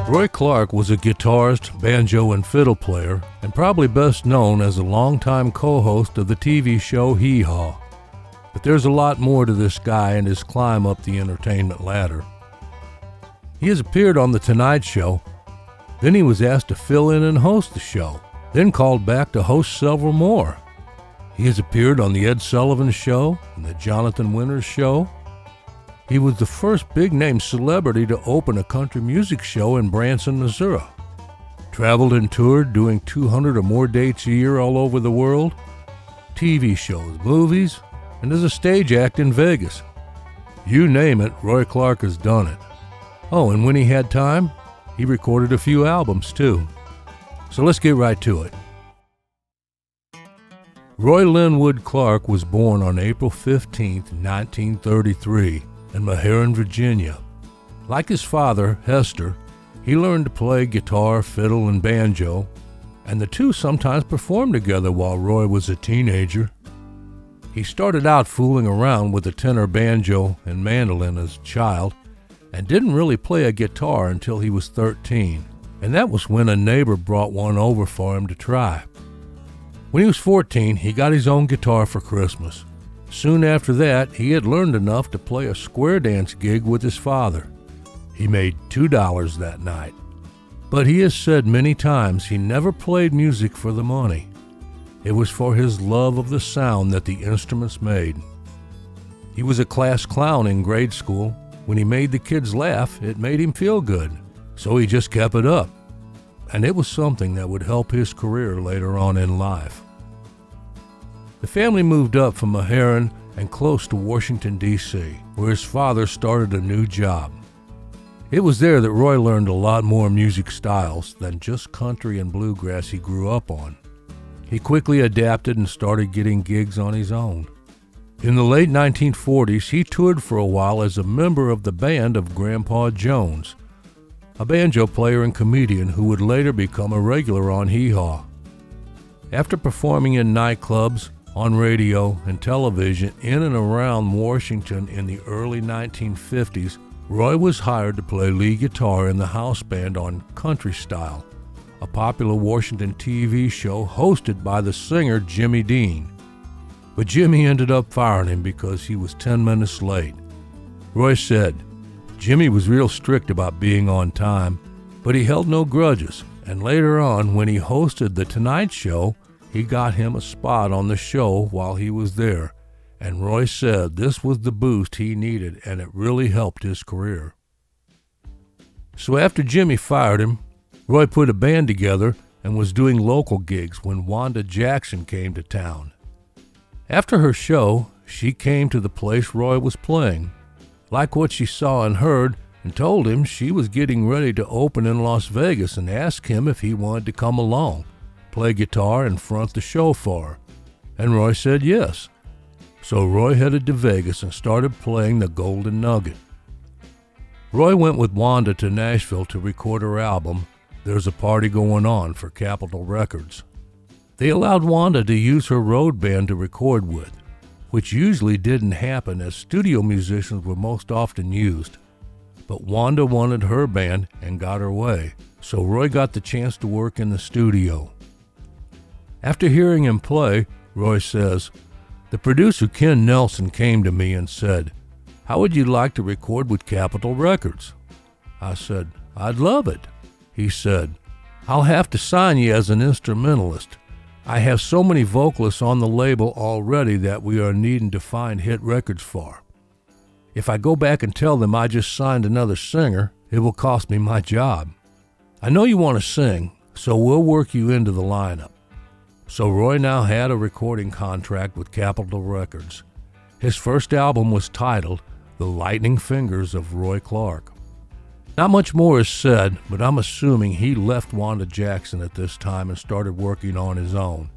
Roy Clark was a guitarist, banjo, and fiddle player, and probably best known as a longtime co-host of the TV show Hee Haw. But there's a lot more to this guy and his climb up the entertainment ladder. He has appeared on The Tonight Show, then he was asked to fill in and host the show, then called back to host several more. He has appeared on The Ed Sullivan Show and The Jonathan Winters Show. He was the first big-name celebrity to open a country music show in Branson, Missouri. Traveled and toured, doing 200 or more dates a year all over the world. TV shows, movies, and as a stage act in Vegas. You name it, Roy Clark has done it. Oh, and when he had time, he recorded a few albums too. So let's get right to it. Roy Linwood Clark was born on April 15, 1933. In Meherrin, Virginia. Like his father, Hester, he learned to play guitar, fiddle, and banjo, and the two sometimes performed together while Roy was a teenager. He started out fooling around with the tenor banjo and mandolin as a child, and didn't really play a guitar until he was 13, and that was when a neighbor brought one over for him to try. When he was 14, he got his own guitar for Christmas. Soon after that, he had learned enough to play a square dance gig with his father. He made $2 that night. But he has said many times he never played music for the money. It was for his love of the sound that the instruments made. He was a class clown in grade school. When he made the kids laugh, it made him feel good, so he just kept it up. And it was something that would help his career later on in life. The family moved up from Meherrin and close to Washington, D.C., where his father started a new job. It was there that Roy learned a lot more music styles than just country and bluegrass he grew up on. He quickly adapted and started getting gigs on his own. In the late 1940s, he toured for a while as a member of the band of Grandpa Jones, a banjo player and comedian who would later become a regular on Hee Haw. After performing in nightclubs, on radio and television in and around Washington in the early 1950s, Roy was hired to play lead guitar in the house band on Country Style, a popular Washington TV show hosted by the singer Jimmy Dean. But Jimmy ended up firing him because he was 10 minutes late. Roy said, Jimmy was real strict about being on time, but he held no grudges, and later on, when he hosted The Tonight Show, he got him a spot on the show while he was there, and Roy said this was the boost he needed and it really helped his career. So after Jimmy fired him, Roy put a band together and was doing local gigs when Wanda Jackson came to town. After her show, she came to the place Roy was playing, liked what she saw and heard, and told him she was getting ready to open in Las Vegas and asked him if he wanted to come along, play guitar and front the show for her, and Roy said yes. So Roy headed to Vegas and started playing the Golden Nugget. Roy went with Wanda to Nashville to record her album, There's a Party Going On, for Capitol Records. They allowed Wanda to use her road band to record with, which usually didn't happen as studio musicians were most often used. But Wanda wanted her band and got her way, so Roy got the chance to work in the studio. After hearing him play, Roy says, the producer Ken Nelson came to me and said, how would you like to record with Capitol Records? I said, I'd love it. He said, I'll have to sign you as an instrumentalist. I have so many vocalists on the label already that we are needing to find hit records for. If I go back and tell them I just signed another singer, it will cost me my job. I know you want to sing, so we'll work you into the lineup. So Roy now had a recording contract with Capitol Records. His first album was titled The Lightning Fingers of Roy Clark. Not much more is said, but I'm assuming he left Wanda Jackson at this time and started working on his own,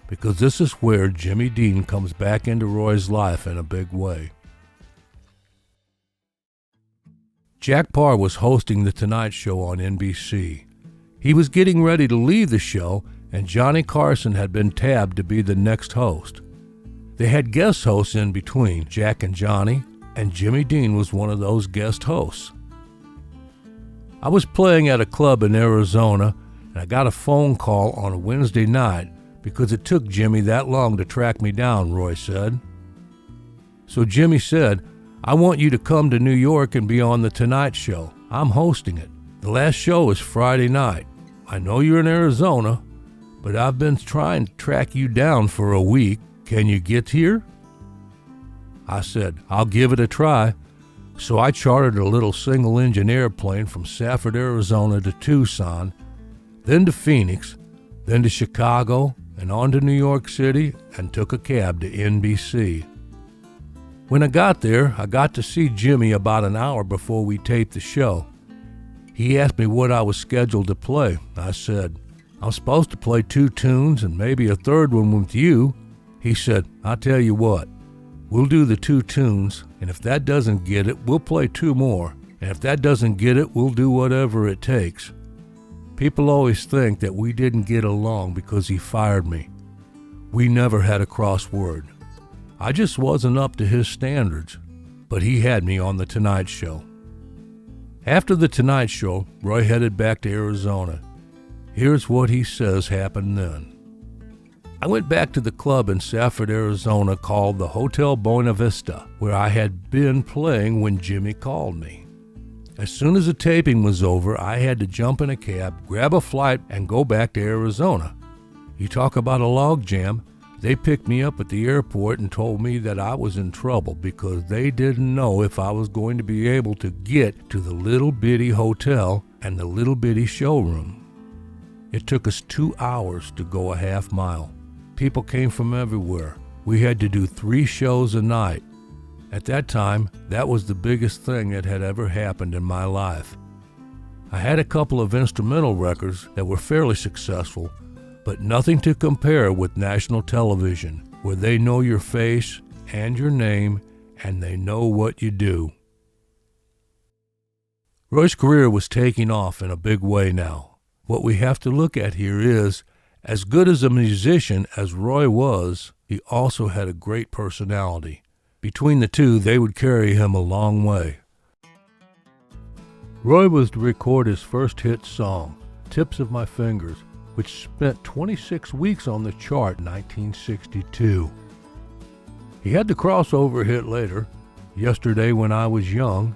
because this is where Jimmy Dean comes back into Roy's life in a big way. Jack Parr was hosting The Tonight Show on NBC. He was getting ready to leave the show, and Johnny Carson had been tabbed to be the next host. They had guest hosts in between, Jack and Johnny, and Jimmy Dean was one of those guest hosts. I was playing at a club in Arizona, and I got a phone call on a Wednesday night because it took Jimmy that long to track me down, Roy said. So Jimmy said, I want you to come to New York and be on The Tonight Show. I'm hosting it. The last show is Friday night. I know you're in Arizona, but I've been trying to track you down for a week. Can you get here? I said, I'll give it a try. So I chartered a little single-engine airplane from Safford, Arizona to Tucson, then to Phoenix, then to Chicago, and on to New York City, and took a cab to NBC. When I got there, I got to see Jimmy about an hour before we taped the show. He asked me what I was scheduled to play. I said, I'm supposed to play 2 tunes and maybe a third one with you. He said, I'll tell you what, we'll do the 2 tunes, and if that doesn't get it, we'll play 2 more, and if that doesn't get it, we'll do whatever it takes. People always think that we didn't get along because he fired me. We never had a crossword. I just wasn't up to his standards, but he had me on The Tonight Show. After The Tonight Show, Roy headed back to Arizona. Here's what he says happened then. I went back to the club in Safford, Arizona called the Hotel Buena Vista, where I had been playing when Jimmy called me. As soon as the taping was over, I had to jump in a cab, grab a flight, and go back to Arizona. You talk about a logjam. They picked me up at the airport and told me that I was in trouble because they didn't know if I was going to be able to get to the little bitty hotel and the little bitty showroom. It took us 2 hours to go a half mile. People came from everywhere. We had to do 3 shows a night. At that time, that was the biggest thing that had ever happened in my life. I had a couple of instrumental records that were fairly successful, but nothing to compare with national television, where they know your face and your name, and they know what you do. Roy's career was taking off in a big way now. What we have to look at here is, as good as a musician as Roy was, he also had a great personality. Between the two, they would carry him a long way. Roy was to record his first hit song, Tips of My Fingers, which spent 26 weeks on the chart in 1962. He had the crossover hit later, Yesterday When I Was Young,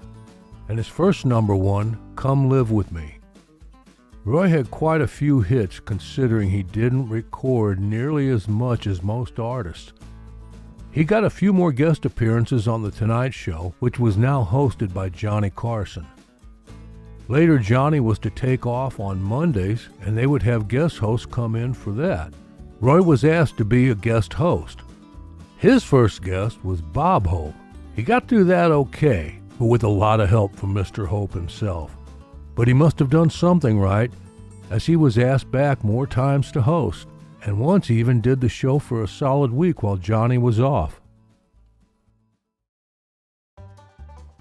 and his first #1, Come Live With Me. Roy had quite a few hits considering he didn't record nearly as much as most artists. He got a few more guest appearances on The Tonight Show, which was now hosted by Johnny Carson. Later, Johnny was to take off on Mondays, and they would have guest hosts come in for that. Roy was asked to be a guest host. His first guest was Bob Hope. He got through that okay, but with a lot of help from Mr. Hope himself. But he must have done something right, as he was asked back more times to host, and once he even did the show for a solid week while Johnny was off.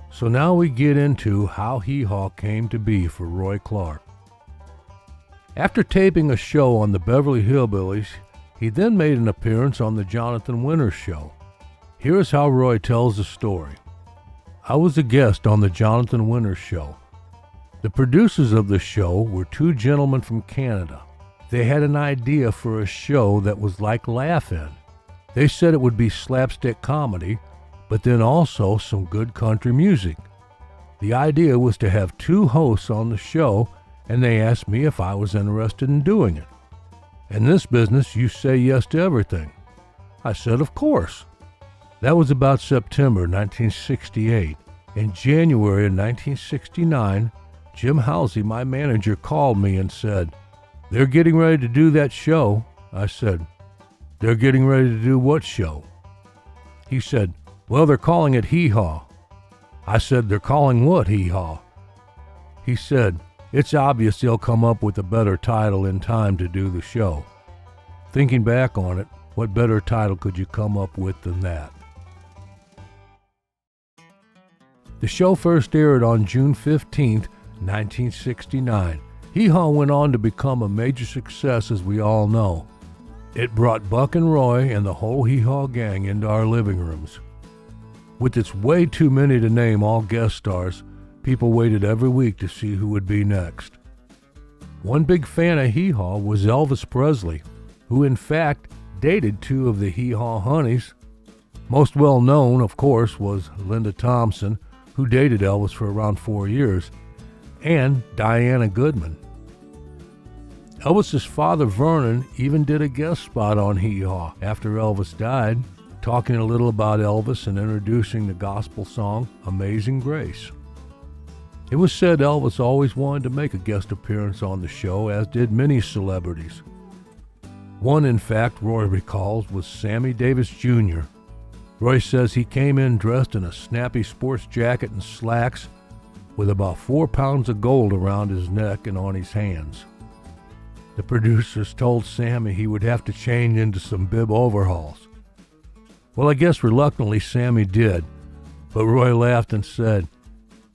So now we get into how Hee Haw came to be for Roy Clark. After taping a show on the Beverly Hillbillies, he then made an appearance on the Jonathan Winters Show. Here is how Roy tells the story. I was a guest on the Jonathan Winters Show. The producers of the show were 2 gentlemen from Canada. They had an idea for a show that was like Laugh-In. They said it would be slapstick comedy, but then also some good country music. The idea was to have 2 hosts on the show, and they asked me if I was interested in doing it. In this business, you say yes to everything. I said, of course. That was about September 1968. In January of 1969, Jim Halsey, my manager, called me and said, "They're getting ready to do that show." I said, "They're getting ready to do what show?" He said, "Well, they're calling it Hee Haw." I said, "They're calling what Hee Haw?" He said, "It's obvious they'll come up with a better title in time to do the show." Thinking back on it, what better title could you come up with than that? The show first aired on June 15th, 1969. Hee Haw went on to become a major success, as we all know. It brought Buck and Roy and the whole Hee Haw gang into our living rooms. With its way too many to name all guest stars, People waited every week to see who would be next. One big fan of Hee Haw was Elvis Presley, who in fact dated two of the Hee Haw honeys. Most well known, of course, was Linda Thompson, who dated Elvis for around 4 years, and Diana Goodman. Elvis's father, Vernon, even did a guest spot on Hee Haw after Elvis died, talking a little about Elvis and introducing the gospel song Amazing Grace. It was said Elvis always wanted to make a guest appearance on the show, as did many celebrities. One, in fact, Roy recalls, was Sammy Davis Jr. Roy says he came in dressed in a snappy sports jacket and slacks with about 4 pounds of gold around his neck and on his hands. The producers told Sammy he would have to change into some bib overhauls. Well, I guess reluctantly Sammy did, but Roy laughed and said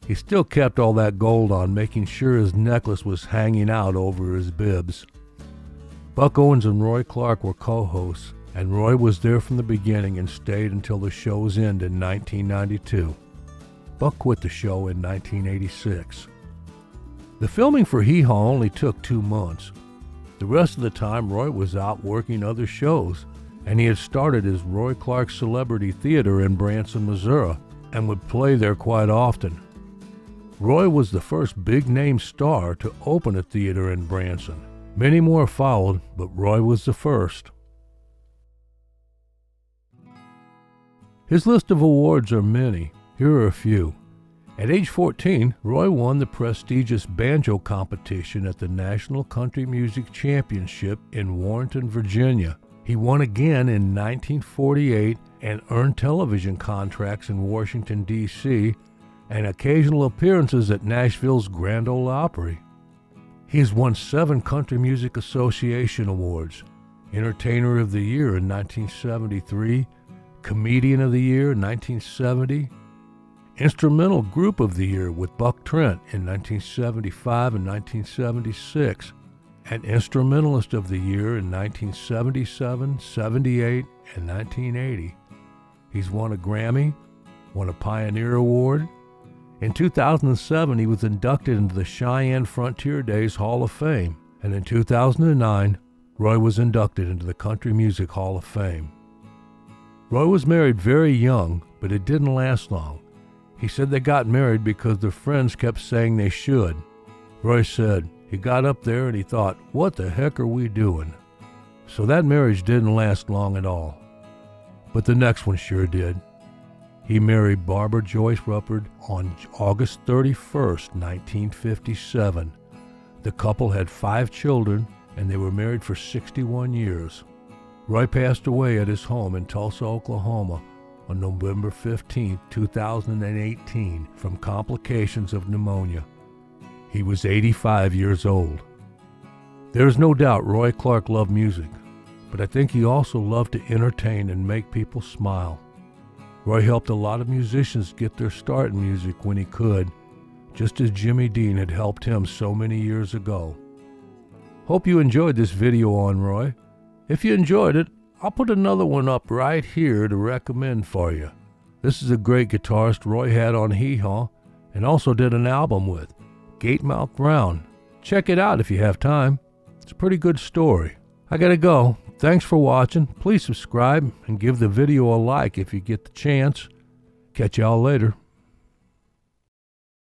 he still kept all that gold on, making sure his necklace was hanging out over his bibs. Buck Owens and Roy Clark were co-hosts, and Roy was there from the beginning and stayed until the show's end in 1992. Buck quit the show in 1986. The filming for Hee Haw only took 2 months. The rest of the time, Roy was out working other shows, and he had started his Roy Clark Celebrity Theater in Branson, Missouri, and would play there quite often. Roy was the first big-name star to open a theater in Branson. Many more followed, but Roy was the first. His list of awards are many. Here are a few. At age 14, Roy won the prestigious banjo competition at the National Country Music Championship in Warrenton, Virginia. He won again in 1948 and earned television contracts in Washington, D.C., and occasional appearances at Nashville's Grand Ole Opry. He has won 7 Country Music Association awards: Entertainer of the Year in 1973, Comedian of the Year in 1970, Instrumental Group of the Year with Buck Trent in 1975 and 1976, and Instrumentalist of the Year in 1977, 78, and 1980. He's won a Grammy, won a Pioneer Award. In 2007, he was inducted into the Cheyenne Frontier Days Hall of Fame, and in 2009, Roy was inducted into the Country Music Hall of Fame. Roy was married very young, but it didn't last long. He said they got married because their friends kept saying they should. Roy said he got up there and he thought, what the heck are we doing? So that marriage didn't last long at all. But the next one sure did. He married Barbara Joyce Ruppert on August 31st, 1957. The couple had 5 children, and they were married for 61 years. Roy passed away at his home in Tulsa, Oklahoma on November 15, 2018, from complications of pneumonia. He was 85 years old. There's no doubt Roy Clark loved music, but I think he also loved to entertain and make people smile. Roy helped a lot of musicians get their start in music when he could, just as Jimmy Dean had helped him so many years ago. Hope you enjoyed this video on Roy. If you enjoyed it, I'll put another one up right here to recommend for you. This is a great guitarist Roy had on Hee Haw and also did an album with, Gatemouth Brown. Check it out if you have time. It's a pretty good story. I gotta go. Thanks for watching. Please subscribe and give the video a like if you get the chance. Catch y'all later.